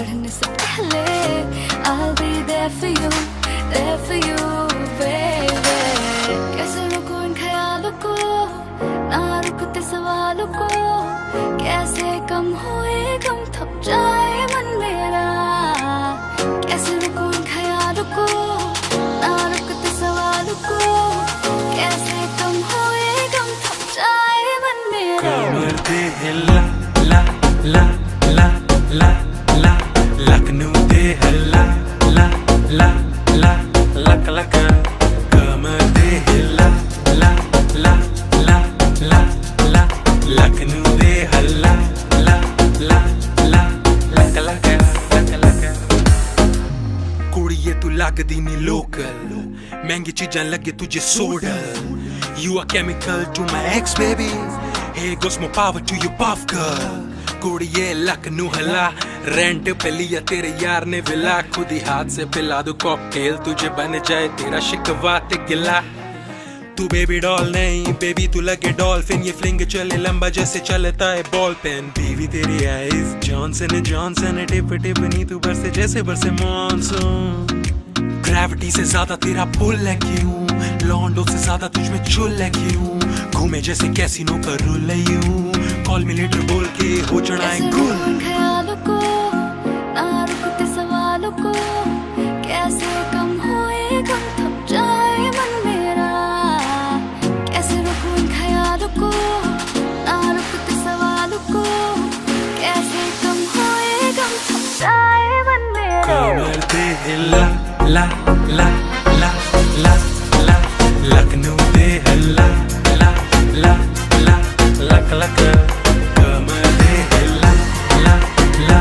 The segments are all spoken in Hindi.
बढ़ने से पहले I'll be there for you baby। कैसे रुकूं इन ख्यालों को, ना रुकते सवालों को, कैसे कम हुए गम थक जाए मन मेरा। कैसे रुकूं इन ख्यालों को, ना रुकते सवालों को, कैसे कम हुए गम थक जाए मन मेरा। कमर दे हिला ला ला ला ला ला, लखनऊ दे हिला ला ला ला लक लक। कमर दे हिला ला ला ला ला ला, लखनऊ दे हिला ला ला ला लक लक लक लक। कुड़िए तू लगदी नी लोकल, महंगी चीजां लगे तुझे सोडल। You are chemical to my ex baby, here goes more power to you buff girl। कुड़िए Lucknow हला, रेंट पे लिया तेरे यार ने विला। खुद ही हाथ से पिला दो कॉकटेल, तुझे बन जाए तेरा शिकवा ते गिला। तू बेबी डॉल नहीं बेबी, तू लगे डॉल्फिन, ये फ्लिंग चले लंबा जैसे चलता है बॉल पेन। बीवी तेरी आईज जॉनसन जॉनसन, टिप टिप नी तू बरसे जैसे बरसे मॉनसून। ग्रेविटी से ज्यादा तेरा पुल है क्यों, लॉन्डो से ज्यादा तुझ में चुल है क्यों। घूमे जैसे कैसीनो का रूल है यूं, कॉल मी लेटर बोल के हो चढ़ाए गुल। ख्यालों को, ना रुकते सवालों को, कैसे कम हुए गम थक जाए मन मेरा। कैसे रुकूं इन ख्यालों को, ना रुकते सवालों को, कैसे कम हुए गम थक जाए मन मेरा। कमर दे हिला ला ला ला ला ला, लखनऊ दे हिला ला ला ला लक लक। कमर दे हिला ला ला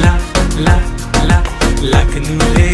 ला ला ला, लखनऊ दे